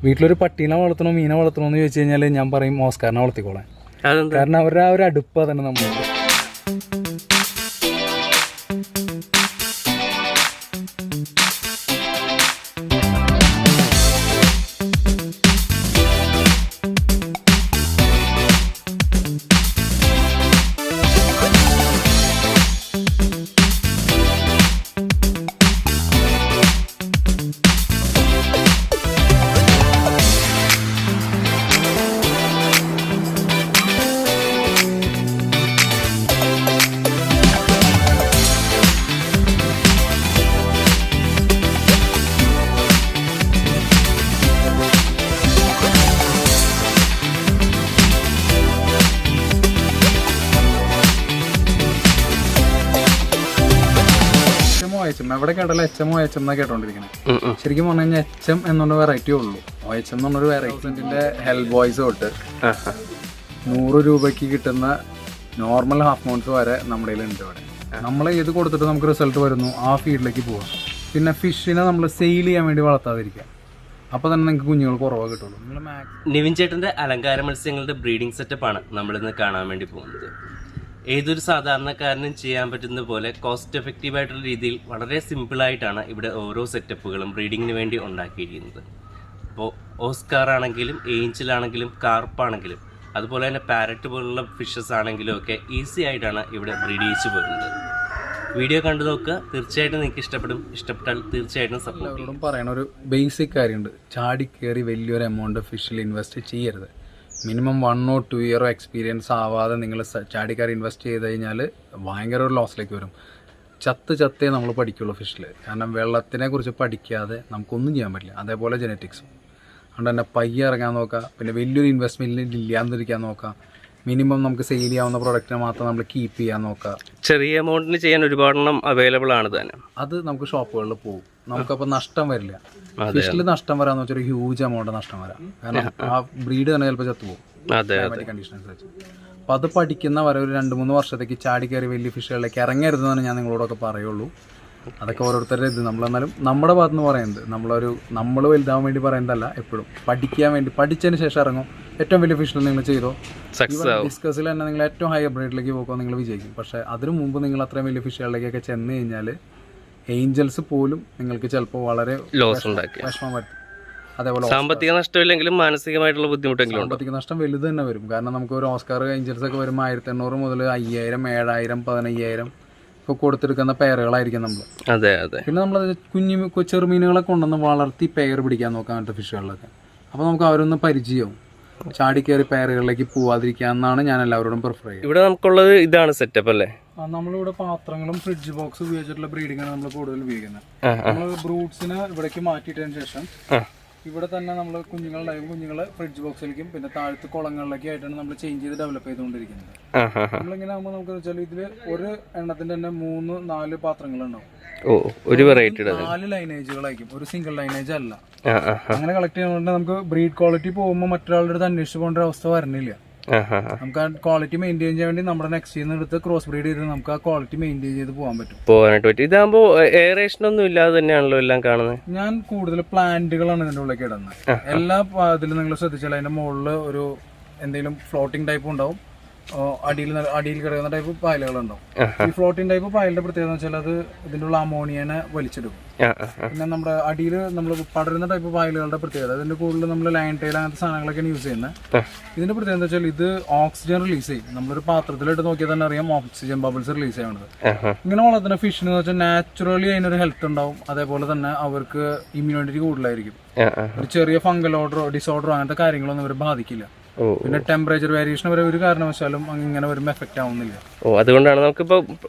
വീട്ടിലൊരു പട്ടീനെ വളർത്തണോ മീനെ വളർത്തണോ എന്ന് ചോദിച്ചു കഴിഞ്ഞാൽ ഞാൻ പറയും ഓസ്കാറിനെ വളർത്തിക്കോളാൻ. കാരണം അവരുടെ ആ ഒരു അടുപ്പ് തന്നെ നമ്മളോട്. എവിടെ കേട്ടാലും HM OHM എന്നാ കേട്ടോണ്ടിരിക്കുന്നത്. ശരിക്കും പറഞ്ഞു കഴിഞ്ഞാൽ HM എന്നുള്ള വെറൈറ്റി ഉള്ളൂ. OHM എന്ന് പറഞ്ഞൊരു വെറൈറ്റിന്റെ ഹെൽ ബോയ്സ് തൊട്ട് 100 രൂപയ്ക്ക് കിട്ടുന്ന നോർമൽ ഹാഫ് മൗണ്ട്സ് വരെ നമ്മുടെ ഉണ്ട് ഇവിടെ. നമ്മൾ ഏത് കൊടുത്തിട്ട് നമുക്ക് റിസൾട്ട് വരുന്നു ആ ഫീൽഡിലേക്ക് പോവാം. പിന്നെ ഫിഷിനെ നമ്മൾ സെയിൽ ചെയ്യാൻ വേണ്ടി വളർത്താതിരിക്കുക. അപ്പോൾ തന്നെ നിങ്ങൾക്ക് കുഞ്ഞുങ്ങൾ കുറവാണ് കിട്ടുള്ളൂ. നിവിൻ ചേട്ടൻ്റെ അലങ്കാര മത്സ്യങ്ങളുടെ ബ്രീഡിംഗ് സെറ്റപ്പാണ് നമ്മളിന്ന് കാണാൻ വേണ്ടി പോകുന്നത്. ഏതൊരു സാധാരണക്കാരനും ചെയ്യാൻ പറ്റുന്ന പോലെ കോസ്റ്റ് എഫക്റ്റീവായിട്ടുള്ള രീതിയിൽ വളരെ സിമ്പിളായിട്ടാണ് ഇവിടെ ഓരോ സെറ്റപ്പുകളും ബ്രീഡിങ്ങിന് വേണ്ടി ഉണ്ടാക്കിയിരിക്കുന്നത്. അപ്പോൾ ഓസ്കാർ ആണെങ്കിലും ഏഞ്ചലാണെങ്കിലും കാർപ്പാണെങ്കിലും അതുപോലെ തന്നെ പാരറ്റ് പോലുള്ള ഫിഷസ് ആണെങ്കിലും ഒക്കെ ഈസി ആയിട്ടാണ് ഇവിടെ ബ്രീഡ് ചെയ്യിച്ചു പോകുന്നത്. വീഡിയോ കണ്ടു നോക്കുക, തീർച്ചയായിട്ടും നിങ്ങൾക്ക് ഇഷ്ടപ്പെടും. ഇഷ്ടപ്പെട്ടാൽ തീർച്ചയായിട്ടും സപ്പോർട്ട് ചെയ്യും. പറയുന്ന ഒരു ബേസിക് കാര്യമുണ്ട്, ചാടി കയറി വലിയൊരു എമൗണ്ട് ഫിഷിൽ ഇൻവെസ്റ്റ് ചെയ്യരുത്. മിനിമം 1 or 2 year എക്സ്പീരിയൻസ് ആവാതെ നിങ്ങൾ ചാടിക്കാർ ഇൻവെസ്റ്റ് ചെയ്ത് കഴിഞ്ഞാൽ ഭയങ്കര ഒരു ലോസിലേക്ക് വരും. ചത്തേ നമ്മൾ പഠിക്കുള്ളൂ ഫിഷിൽ. കാരണം വെള്ളത്തിനെ കുറിച്ച് പഠിക്കാതെ നമുക്കൊന്നും ചെയ്യാൻ പറ്റില്ല. അതേപോലെ ജെനറ്റിക്സും. അതുകൊണ്ട് തന്നെ പയ്യെ ഇറങ്ങാൻ നോക്കുക. പിന്നെ വലിയൊരു ഇൻവെസ്റ്റ്മെൻറ്റിൽ ഇല്ലാതിരിക്കാൻ നോക്കുക. മിനിമം നമുക്ക് സെയിൽ ചെയ്യാവുന്ന പ്രൊഡക്റ്റിനെ മാത്രം നമ്മൾ കീപ്പ് ചെയ്യാൻ നോക്കുക. ചെറിയ എമൗണ്ടിന് ചെയ്യാൻ ഒരുപാടെണ്ണം അവൈലബിൾ ആണ് തന്നെ. അത് നമുക്ക് ഷോപ്പുകളിൽ പോകും. നമുക്കപ്പോൾ നഷ്ടം വരില്ല. ഫിഷിൽ നഷ്ടം വരാന്ന് വെച്ചാൽ ഒരു ഹ്യൂജ് എമൗണ്ട് നഷ്ടം വരാം. കാരണം ആ ബ്രീഡ് തന്നെ ചിലപ്പോൾ ചത്തുപോകും ക്ലൈമാറ്റിക് കണ്ടീഷൻസ് വെച്ച്. അപ്പോൾ അത് പഠിക്കുന്ന വരെ ഒരു 2-3 വർഷത്തേക്ക് ചാടി കയറി വലിയ ഫിഷുകളിലേക്ക് ഇറങ്ങരുതെന്നാണ് ഞാൻ നിങ്ങളോടൊക്കെ പറയുള്ളൂ. അതൊക്കെ ഓരോരുത്തരുടെ ഇത്. നമ്മളെന്നാലും നമ്മുടെ ഭാഗത്ത് നിന്ന് പറയുന്നത് നമ്മൾ വലുതാവാൻ വേണ്ടി പറയുന്നതല്ല. എപ്പോഴും പഠിക്കാൻ വേണ്ടി പഠിച്ചതിന് ശേഷം ഇറങ്ങും. ഏറ്റവും വലിയ ഫിഷിൽ നിങ്ങൾ ചെയ്തോ. ഡിസ്കസിൽ തന്നെ നിങ്ങൾ ഏറ്റവും ഹൈ ബ്രീഡിലേക്ക് പോകുമ്പോൾ നിങ്ങൾ വിജയിക്കും. പക്ഷേ അതിനു മുമ്പ് നിങ്ങൾ അത്രയും വലിയ ഫിഷുകളിലേക്കൊക്കെ ചെന്ന് കഴിഞ്ഞാൽ ഏഞ്ചൽസ് പോലും നിങ്ങൾക്ക് ചിലപ്പോൾ വളരെ വിഷമം വരുത്തും. അതേപോലെ സാമ്പത്തിക നഷ്ടമില്ലെങ്കിലും മാനസികമായിട്ടുള്ള ബുദ്ധിമുട്ടെങ്കിലും സാമ്പത്തിക നഷ്ടം വലുത് തന്നെ വരും. കാരണം നമുക്ക് ഒരു ഓസ്കാർ ഏഞ്ചൽസ് ഒക്കെ വരുമ്പോൾ 1800 മുതൽ 5000, 7000, 15000 ഒക്കെ കൊടുത്തെടുക്കുന്ന പെയറുകളായിരിക്കും നമ്മൾ. അതെ അതെ. പിന്നെ നമ്മളത് ചെറുമീനുകളെ കൊണ്ടുവന്ന് വളർത്തി പെയർ പിടിക്കാൻ നോക്കാം അങ്ങനത്തെ ഫിഷുകളിലൊക്കെ. അപ്പോൾ നമുക്ക് അവരൊന്ന് പരിചയവും. ചാടി കയറി പെയറുകളിലേക്ക് പോവാതിരിക്കാന്നാണ് ഞാൻ എല്ലാവരോടും പ്രിഫർ ചെയ്യുന്നത്. ഇവിടെ നമുക്കുള്ളത് ഇതാണ് സെറ്റപ്പ് അല്ലേ? നമ്മളിവിടെ പാത്രങ്ങളും ഫ്രിഡ്ജ് ബോക്സ് ഉപയോഗിച്ചിട്ടുള്ള ബ്രീഡിംഗാണ് നമ്മൾ കൂടുതൽ ഉപയോഗിക്കുന്നത്. നമ്മൾ ബ്രൂട്ട്സിനെ ഇവിടേക്ക് മാറ്റിയിട്ടതിന് ശേഷം ഇവിടെ തന്നെ നമ്മൾ കുഞ്ഞുങ്ങളെ ഫ്രിഡ്ജ് ബോക്സിലേക്കും പിന്നെ താഴത്ത് കുളങ്ങളിലേക്ക് ആയിട്ടാണ് നമ്മൾ ചേഞ്ച് ചെയ്ത് ഡെവലപ്പ് ചെയ്തുകൊണ്ടിരിക്കുന്നത്. നമ്മളിങ്ങനെ ആകുമ്പോൾ നമുക്ക് വെച്ചാൽ ഇതിൽ ഒരു എണ്ണത്തിന്റെ തന്നെ 3-4 പാത്രങ്ങളുണ്ടാവും. ഒരു വെറൈറ്റി 4 ലൈനേജുകളായിരിക്കും, ഒരു സിംഗിൾ ലൈനേജ് അല്ല. അങ്ങനെ കളക്ട് ചെയ്യുന്നതുകൊണ്ട് നമുക്ക് ബ്രീഡ് ക്വാളിറ്റി പോകുമ്പോൾ മറ്റൊരാളുടെ അടുത്ത് അന്വേഷിച്ച് പോകേണ്ട അവസ്ഥ വരണില്ല. നമുക്ക് ആ ക്വാളിറ്റി മെയിൻറ്റെയിൻ ചെയ്യാൻ വേണ്ടി നമ്മുടെ നെക്സ്റ്റ് എടുത്ത് ക്രോസ് ബ്രീഡ് ചെയ്ത് നമുക്ക് ആ ക്വാളിറ്റി മെയിൻറ്റെയിൻ ചെയ്ത് പോകാനായിട്ട് പറ്റും. ഇതാകുമ്പോൾ എയറേഷൻ ഒന്നും ഇല്ലാതെ തന്നെയാണല്ലോ എല്ലാം കാണുന്നത്. ഞാൻ കൂടുതൽ പ്ലാന്റുകളാണ് ഇതിന്റെ ഉള്ളിലേക്ക് ഇടുന്നത്. എല്ലാ ഇതിലും നിങ്ങൾ ശ്രദ്ധിച്ചാൽ അതിന്റെ മുകളിൽ ഒരു എന്തെങ്കിലും ഫ്ലോട്ടിംഗ് ടൈപ്പ് ഉണ്ടാവും, അടിയിൽ കിടക്കുന്ന ടൈപ്പ് പായലുകളുണ്ടാവും. ഈ ഫ്ലോട്ടിംഗ് ടൈപ്പ് പായലിന്റെ പ്രത്യേകത വെച്ചാൽ അത് ഇതിന്റെ ഉള്ള അമോണിയനെ വലിച്ചെടുക്കും. പിന്നെ നമ്മുടെ അടിയിൽ നമ്മൾ പടരുന്ന ടൈപ്പ് പായലുകളുടെ പ്രത്യേകത ഇതിന്റെ കൂടുതൽ നമ്മൾ ലൈൻ ടൈൽ അങ്ങനത്തെ സാധനങ്ങളൊക്കെയാണ് യൂസ് ചെയ്യുന്നത്. ഇതിന്റെ പ്രത്യേകത എന്താ വെച്ചാൽ ഇത് ഓക്സിജൻ റിലീസ് ചെയ്യും. നമ്മളൊരു പാത്രത്തിലിട്ട് നോക്കിയാൽ തന്നെ അറിയാം ഓക്സിജൻ ബബിൾസ് റിലീസ് ചെയ്യുന്നത്. ഇങ്ങനെ വളർത്തുന്ന ഫിഷിന് വെച്ചാൽ നാച്ചുറലി അതിനൊരു ഹെൽത്ത് ഉണ്ടാവും. അതേപോലെ തന്നെ അവർക്ക് ഇമ്മ്യൂണിറ്റി കൂടുതലായിരിക്കും. ഒരു ചെറിയ ഫംഗൽ ഡിസോർഡറോ അങ്ങനത്തെ കാര്യങ്ങളൊന്നും ഇവർ ബാധിക്കില്ല. പിന്നെ ടെമ്പറേച്ചർ വേരിയേഷൻ വരെ ഒരു കാരണവശാലും ഇങ്ങനെ വരുമ്പോൾ എഫക്റ്റ് ആവുന്നില്ല. അതുകൊണ്ടാണ് നമുക്കിപ്പോ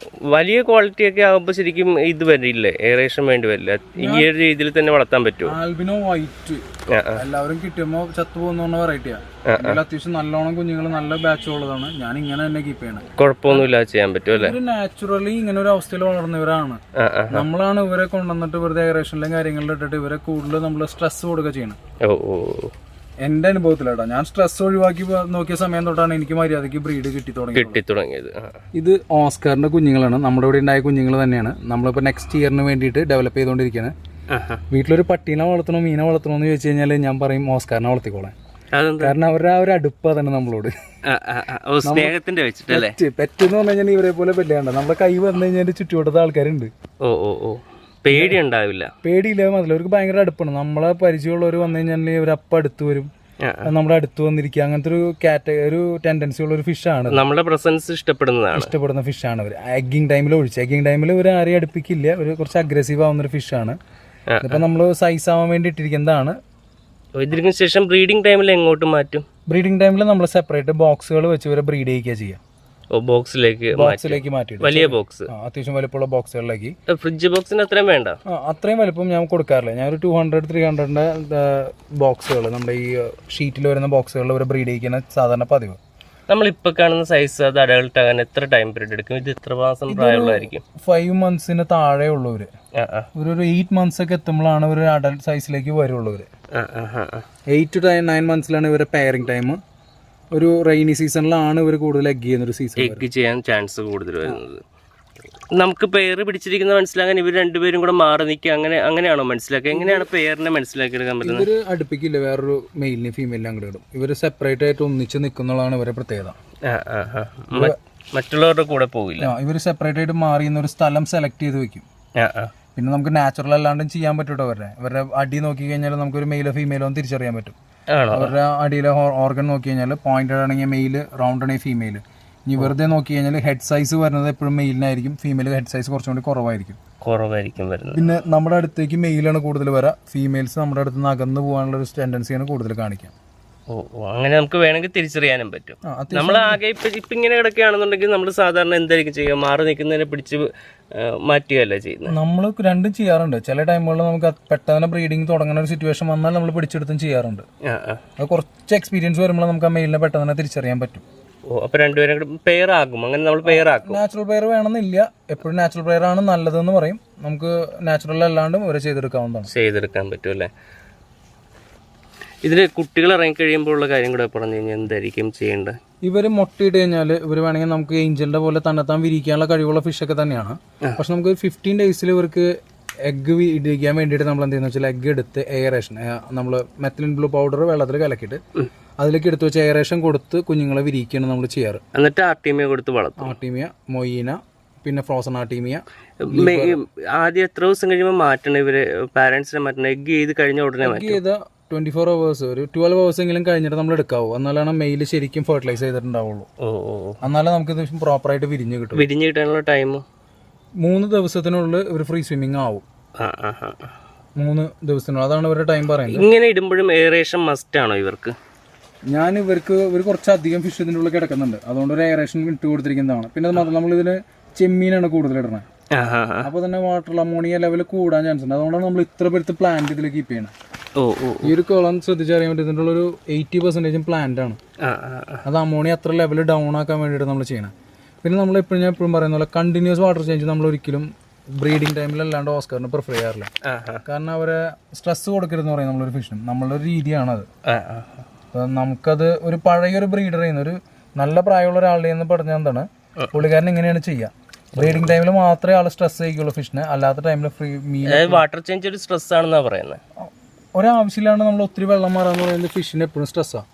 വലിയ ക്വാളിറ്റി ഒക്കെ ആകുമ്പോൾ ശരിക്കും ഇത് വരില്ലേ, എയറേഷൻ വേണ്ടി വരില്ല. ഈ ഒരു രീതിയിൽ തന്നെ വളർത്താൻ പറ്റുമോ? ആൽബിനോ വൈറ്റ് എല്ലാവരും കിട്ടുമ്പോൾ ചത്തുപോകുന്ന വെറൈറ്റിയാണ്. അത്യാവശ്യം നല്ലോണം കുഞ്ഞുങ്ങൾ നല്ല ബാച്ച് ഉള്ളതാണ്. ഞാൻ ഇങ്ങനെ തന്നെ കീപ്പ് ചെയ്യണം. കുഴപ്പമൊന്നുമില്ല, ചെയ്യാൻ പറ്റും അല്ലേ? നാച്ചുറലി ഇങ്ങനെ ഒരു അവസ്ഥയിൽ വളർന്നവരാണ്. നമ്മളാണ് ഇവരെ കൊണ്ടുവന്നിട്ട് വെറുതെ എയറേഷനിലും കാര്യങ്ങളിലും ഇട്ടിട്ട് ഇവരെ കൂടുതൽ നമ്മൾ സ്ട്രെസ് കൊടുക്കുക ചെയ്യണം. എന്റെ അനുഭവത്തിലാട്ടോ, ഞാൻ സ്ട്രെസ് ഒഴിവാക്കി നോക്കിയ സമയം തൊട്ടാണ് എനിക്ക് മര്യാദയ്ക്ക് ബ്രീഡ് കിട്ടി തുടങ്ങിയത്. ഇത് ഓസ്കാറിന്റെ കുഞ്ഞുങ്ങളാണ്. നമ്മുടെ ഇവിടെ ഉണ്ടായ കുഞ്ഞുങ്ങൾ തന്നെയാണ്. നമ്മളിപ്പോൾ നെക്സ്റ്റ് ഇയറിന് വേണ്ടിയിട്ട് ഡെവലപ്പ് ചെയ്തുകൊണ്ടിരിക്കുകയാണ്. വീട്ടിലൊരു പട്ടീനെ വളർത്തണോ മീനെ വളർത്തണോ എന്ന് ചോദിച്ചു കഴിഞ്ഞാൽ ഞാൻ പറയും ഓസ്കാറിനെ വളർത്തിക്കോളാൻ. കാരണം അവരുടെ ആ ഒരു അടുപ്പ് തന്നെ നമ്മളോട് സ്നേഹത്തിന്റെ വെച്ചിട്ടല്ലേ. പെറ്റ് എന്ന് പറഞ്ഞു കഴിഞ്ഞാൽ ഇവരെ പോലെ പെല്ലാണ്ട് നമ്മുടെ കൈ വന്നു കഴിഞ്ഞാൽ ചുറ്റുവട്ടത്തെ ആൾക്കാരുണ്ട്. പേടി ഉണ്ടാവില്ല. പേടിയില്ല, മാത്രമല്ല അവർക്ക് ഭയങ്കര അടുപ്പാണ്. നമ്മളെ പരിചയമുള്ളവർ വന്നു കഴിഞ്ഞാൽ ഇവരപ്പം അടുത്ത് വരും, നമ്മുടെ അടുത്ത് വന്നിരിക്കുക. അങ്ങനത്തെ ഒരു ടെൻഡൻസി ഉള്ള ഒരു ഫിഷാണ്. നമ്മുടെ പ്രസൻസ് ഇഷ്ടപ്പെടുന്ന ഫിഷാണ് അവർ. എഗ്ഗിങ് ടൈമിൽ എഗ്ഗിങ് ടൈമിൽ ഇവർ ആരെയും അടുപ്പിക്കില്ല. ഒരു കുറച്ച് അഗ്രസീവ് ആവുന്ന ഒരു ഫിഷാണ്. ഇപ്പൊ നമ്മൾ സൈസ് ആവാൻ വേണ്ടി ഇട്ടിരിക്കുന്നതാണ്. ഇതിന് ശേഷം ബ്രീഡിംഗ് ടൈമിൽ എങ്ങോട്ട് മാറ്റും? ബ്രീഡിംഗ് ടൈമിൽ നമ്മൾ സെപ്പറേറ്റ് ബോക്സുകൾ വെച്ച് ഇവരെ ബ്രീഡ് ചെയ്യുക ചെയ്യാം. ബോക്സിലേക്ക് മാറ്റി വലിയ ബോക്സ്, അത്യാവശ്യം വലുപ്പമുള്ള ബോക്സുകളിലേക്ക്. ഫ്രിഡ്ജ് ബോക്സിന് അത്രയും വേണ്ട, അത്രയും വലുപ്പം ഞാൻ കൊടുക്കാറില്ല. ഞാൻ ഒരു 200-300 ബോക്സുകൾ, നമ്മുടെ ഈ ഷീറ്റിൽ വരുന്ന ബോക്സുകളിൽ ഇവരെ ബ്രീഡ് ചെയ്യിക്കുന്ന സാധാരണ പതിവ്. നമ്മളിപ്പോ കാണുന്ന സൈസ് അത് അഡൾട്ട് ആകാൻ എത്ര ടൈം പീരീഡ് എടുക്കും? ഇത് എത്ര മാസം പ്രായമുള്ളതായിരിക്കും? 5 months താഴെ ഉള്ളവര് ഒരു 8 months ഒക്കെ എത്തുമ്പോഴാണ് ഒരു അഡൾട്ട് സൈസിലേക്ക് വരുള്ളവര്. 8 to 9 months ഇവരെ പെയറിംഗ് ടൈം. ഒരു റെയിനി സീസണിലാണ് ഇവർ കൂടുതൽ എഗ് ചെയ്യുന്ന ഒരു സീസൺ. എഗ് ചെയ്യാൻ ചാൻസ് കൂടുതൽ വരുന്നത്. നമുക്ക് പെയർ പിടിച്ചിരിക്കുന്ന മനസ്സിലാക്കാൻ ഇവർ രണ്ടുപേരും കൂടെ മാറി നിൽക്കുക, അങ്ങനെയാണോ മനസ്സിലാക്കുക? എങ്ങനെയാണ് പെയറിനെ മനസ്സിലാക്കി എടുക്കാൻ പറ്റുന്നത്? ഇവര് അടുപ്പിക്കില്ല, വേറൊരു മെയിലിനെയും ഫീമെയിലിനെ അങ്ങോട്ട് ഇടും. ഇവര് സെപ്പറേറ്റ് ആയിട്ട് ഒന്നിച്ച് നിൽക്കുന്നതാണ് ഇവരെ പ്രത്യേകത. മറ്റുള്ളവരുടെ കൂടെ പോകില്ല. ഇവര് സെപ്പറേറ്റ് ആയിട്ട് മാറിയുന്ന ഒരു സ്ഥലം സെലക്ട് ചെയ്ത് വെക്കും. പിന്നെ നമുക്ക് നാച്ചുറൽ അല്ലാണ്ടും ചെയ്യാൻ പറ്റൂട്ടോ. ഇവരുടെ അടി നോക്കി കഴിഞ്ഞാൽ നമുക്കൊരു മെയിലോ ഫീമെയിലോ ഒന്ന് തിരിച്ചറിയാൻ പറ്റും. അവരുടെ അടിയിലെ ഓർഗൻ നോക്കി കഴിഞ്ഞാൽ പോയിന്റഡ് ആണെങ്കിൽ മെയില്, റൗണ്ട് ആണെങ്കിൽ ഫീമെയില്. ഇനി വെറുതെ നോക്കി കഴിഞ്ഞാൽ ഹെഡ് സൈസ് വരുന്നത് എപ്പോഴും മെയിലിനായിരിക്കും, ഫീമെയിൽ ഹെഡ് സൈസ് കുറച്ചും കൂടി കുറവായിരിക്കും വരുന്നത്. പിന്നെ നമ്മുടെ അടുത്തേക്ക് മെയിലാണ് കൂടുതൽ വരാം, ഫീമെയിൽസ് നമ്മുടെ അടുത്ത് നിന്ന് അകന്നു പോകാനുള്ള ഒരു ടെൻഡൻസിയാണ് കൂടുതൽ കാണിക്കാം. അങ്ങനെ നമുക്ക് വേണമെങ്കിൽ തിരിച്ചറിയാനും പറ്റും. നമ്മൾ ആകെ ഇപ്പം ഇങ്ങനെ കിടക്കുകയാണെന്നുണ്ടെങ്കിൽ നമ്മൾ സാധാരണ എന്തായിരിക്കും ചെയ്യുക? മാറി നിൽക്കുന്നതിനെ പിടിച്ച് മാറ്റുകയല്ലേ ചെയ്യുന്നത്? നമ്മൾ രണ്ടും ചെയ്യാറുണ്ട്. ചില ടൈമുകളിൽ നമുക്ക് പെട്ടെന്ന് ബ്രീഡിങ് തുടങ്ങുന്ന ഒരു സിറ്റുവേഷൻ വന്നാൽ നമ്മൾ പിടിച്ചെടുത്തും ചെയ്യാറുണ്ട്. അത് കുറച്ച് എക്സ്പീരിയൻസ് വരുമ്പോൾ നമുക്ക് ആ മെയിലിനെ പെട്ടെന്ന് തിരിച്ചറിയാൻ പറ്റും. അപ്പൊ രണ്ടുപേരും പെയർ ആകും. അങ്ങനെ നമ്മൾ പെയർ ആക്കും. നാച്ചുറൽ പെയർ വേണമെന്നില്ല, എപ്പോഴും നാച്ചുറൽ പെയർ ആണ് നല്ലതെന്ന് പറയും. നമുക്ക് നാച്ചുറൽ അല്ലാണ്ടും ഇവരെ ചെയ്തെടുക്കാൻ പറ്റും അല്ലേ? ഇതിന് കുട്ടികൾ ഇറങ്ങിക്കഴിയുമ്പോൾ ഉള്ള കാര്യം കൂടെ പറഞ്ഞു കഴിഞ്ഞാൽ എന്തായിരിക്കും ചെയ്യേണ്ടത്? ഇവർ മുട്ടയിട്ട് കഴിഞ്ഞാൽ ഇവർ വേണമെങ്കിൽ നമുക്ക് ഏഞ്ചലിന്റെ പോലെ തന്നെത്താൻ വിരിക്കാനുള്ള കഴിവുള്ള ഫിഷൊക്കെ തന്നെയാണ്. പക്ഷെ നമുക്ക് 15 days ഇവർക്ക് എഗ്ഗ് ഇടിക്കാൻ വേണ്ടിയിട്ട് നമ്മൾ എന്ത് ചെയ്യുന്ന വെച്ചാൽ എഗ്ഗ് എടുത്ത് എയറേഷൻ, നമ്മൾ മെത്തിലിൻ ബ്ലൂ പൗഡർ വെള്ളത്തിൽ കലക്കിയിട്ട് അതിലേക്ക് എടുത്ത് വെച്ച് എയറേഷൻ കൊടുത്ത് കുഞ്ഞുങ്ങളെ വിരിക്കുകയാണ് നമ്മൾ ചെയ്യാറ്. എന്നിട്ട് ആർട്ടീമിയ കൊടുത്ത് വളർത്തും. ആർട്ടീമിയ, മൊയ്ന, പിന്നെ ഫ്രോസൺ ആർട്ടീമിയ. ആദ്യം എത്ര ദിവസം കഴിയുമ്പോൾ മാറ്റണം ഇവര് പാരന്റ്സിനെ മാറ്റണം? എഗ്ഗ് ചെയ്ത് കഴിഞ്ഞ ഉടനെ ചെയ്ത 24 hours, ഒരു 12 hours എങ്കിലും കഴിഞ്ഞിട്ട് നമ്മൾ എടുക്കാവൂ. എന്നാലാണ് മെയിൽ ശരിക്കും ഫെർട്ടിലൈസ് ചെയ്തിട്ടുണ്ടാവുള്ളൂ. എന്നാലും നമുക്ക് ഇത് പ്രോപ്പറായിട്ട് വിരിഞ്ഞ് കിട്ടാനുള്ള ടൈം 3 ദിവസത്തിനുള്ളിൽ ഇവർ ഫ്രീ സ്വിമ്മിങ് ആവും. 3 ദിവസത്തിനുള്ളിൽ, അതാണ് ഇവരുടെ ടൈം പറയുന്നത്. ഇങ്ങനെ ഇടുമ്പോഴും എയറേഷൻ മസ്റ്റ് ആണോ ഇവർക്ക്? ഇവർ കുറച്ചധികം ഫിഷ് ഇതിൻ്റെ ഉള്ളിൽ കിടക്കുന്നുണ്ട്, അതുകൊണ്ട് ഒരു എയറേഷൻ ഇട്ട് കൊടുത്തിരിക്കുന്നതാണ്. പിന്നെ മാത്രം നമ്മളിതിൽ ചെമ്മീനാണ് കൂടുതൽ ഇടണത്. അപ്പോൾ തന്നെ വാട്ടർ അമോണിയ ലെവൽ കൂടാൻ ചാൻസ് ഉണ്ട്. അതുകൊണ്ടാണ് നമ്മൾ ഇത്ര പേരുത്ത് പ്ലാന്റ് ഇതിൽ കീപ്പ് ചെയ്യണം. ഈ ഒരു കുളം ശ്രദ്ധിച്ചറിയാൻ പറ്റും, ഇതിൻ്റെ ഒരു 80% പ്ലാന്റ് ആണ്. അത് അമോണിയ അത്ര ലെവൽ ഡൗൺ ആക്കാൻ വേണ്ടിയിട്ട് നമ്മൾ ചെയ്യണം. പിന്നെ നമ്മൾ ഞാൻ എപ്പോഴും പറയുന്ന പോലെ കണ്ടിന്യൂസ് വാട്ടർ ചേഞ്ച് നമ്മൾ ഒരിക്കലും ബ്രീഡിംഗ് ടൈമിലല്ലാണ്ട് ഓസ്കാറിന് പ്രിഫർ ചെയ്യാറില്ല. കാരണം അവരെ സ്ട്രെസ് കൊടുക്കരുതെന്ന് പറയും നമ്മളൊരു ഫിഷിനും. നമ്മളുടെ ഒരു രീതിയാണത്. നമുക്കത് ഒരു പഴയൊരു ബ്രീഡർ ചെയ്യുന്ന ഒരു നല്ല പ്രായമുള്ള ഒരാളുടെ എന്ന് പറഞ്ഞാൽ എന്താണ്, പുള്ളിക്കാരൻ ഇങ്ങനെയാണ് ചെയ്യുക. ബ്രീഡിംഗ് ടൈമിൽ മാത്രമേ ആൾ സ്ട്രെസ് ചെയ്യിക്കുള്ളൂ ഫിഷിനെ, അല്ലാത്ത ടൈമിൽ ഫ്രീ മീൻ. വാട്ടർ ചേഞ്ച് ഒരു സ്ട്രെസ് ആണെന്നാണ് പറയുന്നത്. ഒരാവശ്യമില്ലാണ്ട് നമ്മൾ ഒത്തിരി വെള്ളം മാറാന്ന് പറയുന്നത് ഫിഷിന് എപ്പോഴും സ്ട്രെസ്സാണ്.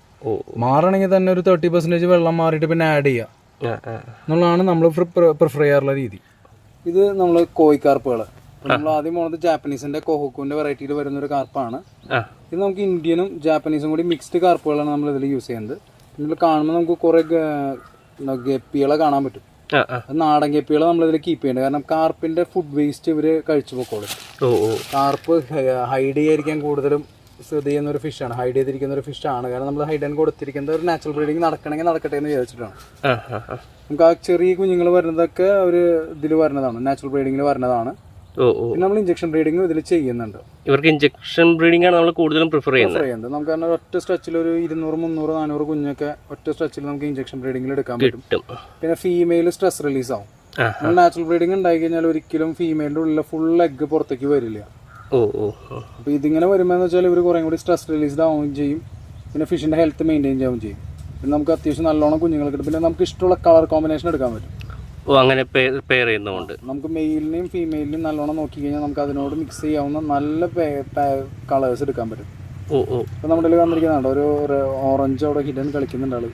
മാറണമെങ്കിൽ തന്നെ ഒരു 30% വെള്ളം മാറിയിട്ട് പിന്നെ ആഡ് ചെയ്യുക എന്നുള്ളതാണ് നമ്മൾ പ്രിഫർ ചെയ്യാറുള്ള രീതി. ഇത് നമ്മൾ കോയി കാർപ്പുകൾ. നമ്മൾ ആദ്യം പോകുന്നത് ജാപ്പനീസിന്റെ കൊഹോക്കുവിന്റെ വെറൈറ്റിയിൽ വരുന്ന ഒരു കാർപ്പാണ്. ഇത് നമുക്ക് ഇന്ത്യനും ജാപ്പനീസും കൂടി മിക്സ്ഡ് കാർപ്പുകളാണ് നമ്മൾ ഇതിൽ യൂസ് ചെയ്യുന്നത്. ഇതിൽ കാണുമ്പോൾ നമുക്ക് കുറെ ഗപ്പികളെ കാണാൻ പറ്റും. നാടൻ ഗപ്പികളെ നമ്മളിതിൽ കീപ്പ് ചെയ്യുന്നത്. കാരണം കാർപ്പിന്റെ ഫുഡ് വേസ്റ്റ് ഇവര് കഴിച്ചു പോക്കോളും. കാർപ്പ് ഹൈഡ് ചെയ്യാതിരിക്കാൻ കൂടുതലും സ്ഥിതി ചെയ്യുന്ന ഒരു ഫിഷാണ്, ഹൈഡ് ചെയ്തിരിക്കുന്ന ഒരു ഫിഷാണ്. കാരണം നമ്മൾ ഹൈഡ് ആൻഡ് കൊടുത്തിരിക്കുന്നത് ഒരു നാച്ചുറൽ ബ്രീഡിങ് നടക്കണമെങ്കിൽ നടക്കട്ടെ എന്ന് വിചാരിച്ചിട്ടാണ്. നമുക്ക് ആ ചെറിയ കുഞ്ഞുങ്ങൾ വരുന്നതൊക്കെ ഒരു ഇതിൽ വരുന്നതാണ്, നാച്ചുറൽ ബ്രീഡിങ്ങിൽ വരുന്നതാണ്. പിന്നെ നമ്മൾ ഇഞ്ചക്ഷൻ ബ്രീഡിംഗ് ഇതിൽ ചെയ്യുന്നുണ്ട്. ഇവർക്ക് ഇഞ്ചക്ഷൻ ബ്രീഡിംഗ് ആണ് നമ്മൾ കൂടുതലും പ്രിഫർ ചെയ്യുന്നത്. നമുക്ക് കാരണം ഒറ്റ സ്ട്രെച്ചിൽ ഒരു 200, 300, 400 കുഞ്ഞൊക്കെ ഒറ്റ സ്ട്രെച്ചിൽ നമുക്ക് ഇഞ്ചക്ഷൻ ബ്രീഡിംഗിൽ എടുക്കാൻ പറ്റും. പിന്നെ ഫീമെയിൽ സ്ട്രെസ് റിലീസ് ആവും. നമ്മൾ നാച്ചുറൽ ബ്രീഡിംഗ് ഉണ്ടായി കഴിഞ്ഞാൽ ഒരിക്കലും ഫീമെയിലിന്റെ ഉള്ളിലെ ഫുൾ എഗ് പുറത്തേക്ക് വരില്ല. അപ്പൊ ഇതിങ്ങനെ വരുമ്പോൾ വെച്ചാൽ ഇവർ കുറേ കൂടി സ്ട്രെസ് റിലീസ്ഡ് ആവുകയും ചെയ്യും. പിന്നെ ഫിഷിന്റെ ഹെൽത്ത് മെയിൻറ്റെയിൻ ചെയ്യാവും ചെയ്യും. പിന്നെ നമുക്ക് അത്യാവശ്യം നല്ലോണം കുഞ്ഞുങ്ങൾ കിട്ടും. പിന്നെ നമുക്ക് ഇഷ്ടമുള്ള കളർ കോമ്പിനേഷൻ എടുക്കാൻ പറ്റും. ഓ അങ്ങനെ പെയർ ചെയ്യുന്നതുകൊണ്ട് നമുക്ക് മെയിലിനെയും ഫീമെയിലിനെയും നല്ലോണം നോക്കി കഴിഞ്ഞാൽ നമുക്ക് അതിനോട് മിക്സ് ചെയ്യാവുന്ന നല്ല കളേഴ്സ് എടുക്കാൻ പറ്റും. ഓ ഓ ഇപ്പൊ നമ്മുടെ കയ്യിൽ വന്നിരിക്കുന്നുണ്ട് ഒരു ഓറഞ്ച് അവിടെ ഹിഡൻ കളിക്കുന്നുണ്ട് ആള്.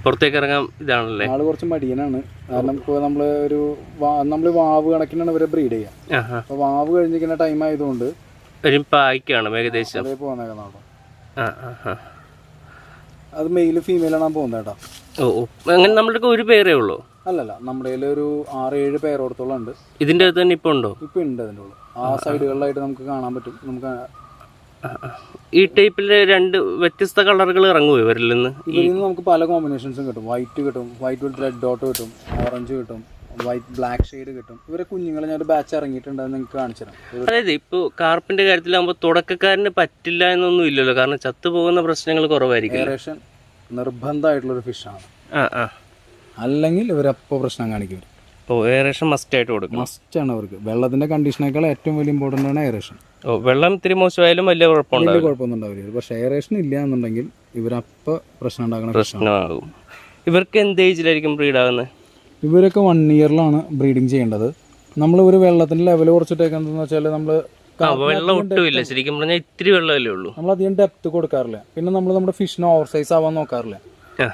പുറത്തേക്ക് ഇറങ്ങാൻ ഇതാണല്ലേ ആള് കുറച്ച് മടിയനാണ്. കാരണം ഇപ്പൊ നമ്മള് വാവ് കണക്കിനാണ് ഇവരെ ബ്രീഡ് ചെയ്യാം. അപ്പൊ വാവ് കഴിഞ്ഞിരിക്കുന്ന ടൈം ആയതുകൊണ്ട് പായ്ക്കാണ് ഏകദേശം അതേ പോന്നേക്കാം. അത് മെയില് ഫീമെയിലാണ് പോകുന്നത് കേട്ടോ. ഓ ഓ അങ്ങനെ നമ്മുടെ ഒരു പേരേ ഉള്ളൂ? അല്ലല്ല, നമ്മുടെ കയ്യിൽ ഒരു 6-7 പേരോടത്തോളം ഉണ്ട്. ഇതിന്റെ അകത്ത് തന്നെ ഇപ്പൊ ഉണ്ടോ? ഇപ്പൊ ഉണ്ട് അതിൻ്റെ ഉള്ളു. ആ സൈഡുകളിലായിട്ട് നമുക്ക് കാണാൻ പറ്റും. നമുക്ക് ഈ ടൈപ്പില് 2 വ്യത്യസ്ത കളറുകൾ ഇറങ്ങുമോ ഇവരിൽ നിന്ന്? ഇതിൽ നിന്ന് നമുക്ക് പല കോമ്പിനേഷൻസും കിട്ടും. വൈറ്റ് കിട്ടും, വൈറ്റ് വിത്ത് റെഡ് ഡോട്ട് കിട്ടും, ഓറഞ്ച് കിട്ടും, വൈറ്റ് ബ്ലാക്ക് ഷെയ്ഡ് കിട്ടും. ഇവരെ കുഞ്ഞുങ്ങളെ ഞാൻ ഒരു ബാച്ച് ഇറങ്ങിയിട്ടുണ്ട്, അത് നിങ്ങൾക്ക് കാണിച്ചു തരാം. അതായത് ഇപ്പോൾ കാർപ്പിന്റെ കാര്യത്തിലാകുമ്പോൾ തുടക്കക്കാരന് പറ്റില്ല എന്നൊന്നും ഇല്ലല്ലോ, കാരണം ചത്തുപോകുന്ന പ്രശ്നങ്ങൾ കുറവായിരിക്കും. എയറേഷൻ നിർബന്ധമായിട്ടുള്ളൊരു ഫിഷാണ്. അല്ലെങ്കിൽ ഇവരപ്പോൾ പ്രശ്നം കാണിക്കും. ഓ എയറേഷൻ മസ്റ്റ് ആയിട്ട് കൊടുക്കും. മസ്റ്റാണ് അവർക്ക്. വെള്ളത്തിന്റെ കണ്ടീഷനേക്കാൾ ഏറ്റവും വലിയ ഇമ്പോർട്ടൻ്റ് ആണ് എയറേഷൻ. ഓ വെള്ളം ഇത്തിരി മോശമായാലും വലിയ കുഴപ്പമൊന്നും ഉണ്ടാവില്ല. പക്ഷേ എയറേഷൻ ഇല്ല എന്നുണ്ടെങ്കിൽ ഇവരപ്പോൾ പ്രശ്നം ഉണ്ടാക്കുന്ന പ്രശ്നമാകും. ഇവർക്ക് എന്ത് ഏജിലായിരിക്കും ബ്രീഡ് ആകുന്നത്? ഇവരൊക്കെ 1 ഇയറിലാണ് ബ്രീഡിങ് ചെയ്യേണ്ടത്. നമ്മൾ ഒരു വെള്ളത്തിന്റെ ലെവൽ കുറച്ചിട്ടേക്കെന്തെന്ന് വെച്ചാൽ നമ്മൾ വെള്ളം ഒട്ടുമില്ല, ശരിക്കും പറഞ്ഞാൽ ഇത്തിരി വെള്ളമല്ലേ ഉള്ളൂ. നമ്മൾ അധികം ഡെപ്ത് കൊടുക്കാറില്ല. പിന്നെ നമ്മൾ നമ്മുടെ ഫിഷിന് ഓവർ സൈസ് ആവാൻ നോക്കാറില്ല.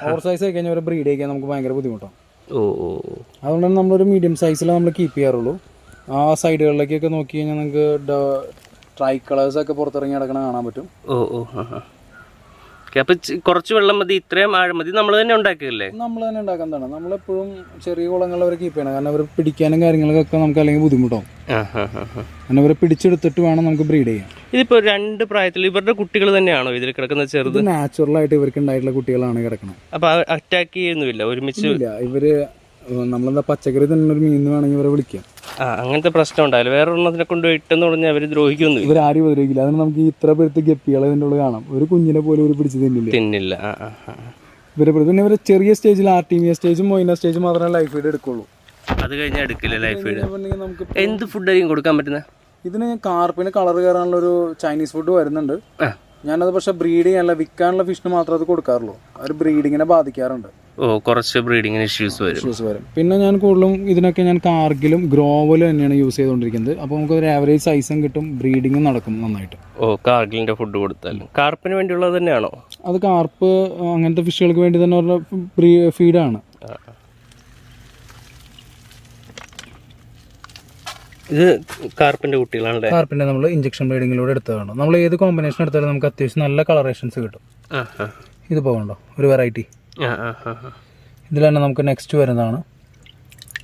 ഓവർ സൈസ് ആയി കഴിഞ്ഞാൽ ബ്രീഡ് ചെയ്യാൻ നമുക്ക് ഭയങ്കര ബുദ്ധിമുട്ടാണ്. അതുകൊണ്ട് തന്നെ നമ്മളൊരു മീഡിയം സൈസിൽ നമ്മൾ കീപ്പ് ചെയ്യാറുള്ളൂ. ആ സൈഡുകളിലേക്കൊക്കെ നോക്കി കഴിഞ്ഞാൽ നമുക്ക് ട്രൈ കളേഴ്സ് ഒക്കെ പുറത്തിറങ്ങി കിടക്കണ കാണാൻ പറ്റും. അപ്പൊ കുറച്ച് വെള്ളം മതി, ഇത്രയും ആഴം മതി. നമ്മൾ തന്നെ ഉണ്ടാക്കിയല്ലേ? നമ്മൾ തന്നെ ഉണ്ടാക്കുന്നതാണ്. നമ്മളെപ്പോഴും ചെറിയ കുളങ്ങളിൽ അവരെ കീപ്പ് ചെയ്യണം. കാരണം അവർ പിടിക്കാനും കാര്യങ്ങളൊക്കെ നമുക്ക് അല്ലെങ്കിൽ ബുദ്ധിമുട്ടാവും. അങ്ങനെ അവരെ പിടിച്ചെടുത്തിട്ട് വേണം നമുക്ക് ബ്രീഡ് ചെയ്യാൻ. ഇതിപ്പോ 2 പ്രായത്തിൽ ഇവരുടെ കുട്ടികൾ തന്നെയാണോ ഇതിൽ കിടക്കുന്ന? ചെറുത് നാച്ചുറൽ ആയിട്ട് ഇവർക്ക് ഉണ്ടായിട്ടുള്ള കുട്ടികളാണ് കിടക്കുന്നത്. അപ്പൊ അറ്റാക്ക് ചെയ്യുന്നില്ല ഒരുമിച്ച്? ഇല്ല, ഇവര് നമ്മളെന്താ പച്ചക്കറി തന്നെ ഒരു മീൻ വേണമെങ്കിൽ ഇവരെ വിളിക്കാം. അങ്ങനത്തെ പ്രശ്നം ഉണ്ടാവില്ല. വേറെ ഒന്നതിനെ കൊണ്ട് ഇട്ടെന്ന് പറഞ്ഞാൽ അവര് ദ്രോഹിക്കുന്നു. ഇവരാരും ഉപദ്രവിക്കില്ല. അതിന് നമുക്ക് ഇത്ര പേർക്ക് ഗപ്പികളെ ഇതിൻ്റെ ഉള്ളിൽ കാണാം. ഒരു കുഞ്ഞിനെ പോലും ഇവർ പിടിച്ച് തിന്നില്ല. പിന്നെ ഇവരെ ചെറിയ സ്റ്റേജിൽ ആർട്ടീമിയ സ്റ്റേജും മൊയിന സ്റ്റേജും മാത്രമേ ലൈഫ് ഫീഡ് എടുക്കുള്ളൂ. അത് കഴിഞ്ഞാൽ എടുക്കില്ല ലൈഫ് ഫീഡ്. നമുക്ക് എന്ത് ഫുഡായിരിക്കും കൊടുക്കാൻ പറ്റുന്നത്? ഇതിന് കാർപ്പിന് കളർ കയറാനുള്ള ഒരു ചൈനീസ് ഫുഡ് വരുന്നുണ്ട്. ഞാനത് പക്ഷെ ബ്രീഡ് ചെയ്യാനുള്ള വിൽക്കാനുള്ള ഫിഷിന് മാത്രമേ അത് കൊടുക്കാറുള്ളൂ. അത് ബ്രീഡിങ്ങിനെ ബാധിക്കാറുണ്ട്. കുറച്ച് ബ്രീഡിങ്ങിന് ഇഷ്യൂസ് വരും. പിന്നെ ഞാൻ കൂടുതലും ഇതിനൊക്കെ ഞാൻ കാർഗിലും ഗ്രോവലും തന്നെയാണ് യൂസ് ചെയ്തുകൊണ്ടിരിക്കുന്നത്. അപ്പോൾ നമുക്ക് ഒരു ആവറേജ് സൈസും കിട്ടും, ബ്രീഡിങ്ങും നടക്കും നന്നായിട്ട്. കാർഗിലിന്റെ ഫുഡ് കൊടുത്താലും കാർപ്പിന് വേണ്ടിയുള്ളത് തന്നെയാണോ? അത് കാർപ്പ് അങ്ങനത്തെ ഫിഷുകൾക്ക് വേണ്ടി തന്നെ ഉള്ള ഫീഡാണ്. ഇത് കാർപ്പിന്റെ കുട്ടികളാണ്. കാർപ്പിന്റെ നമ്മൾ ഇഞ്ചക്ഷൻ ബ്രീഡിങ്ങിലൂടെ എടുത്തതാണ്. നമ്മൾ ഏത് കോമ്പിനേഷൻ എടുത്താലും നമുക്ക് അത്യാവശ്യം നല്ല കളറേഷൻസ് കിട്ടും. ഇത് പോകണ്ടോ ഒരു വെറൈറ്റി. ഇതിൽ തന്നെ നമുക്ക് നെക്സ്റ്റ് വരുന്നതാണ്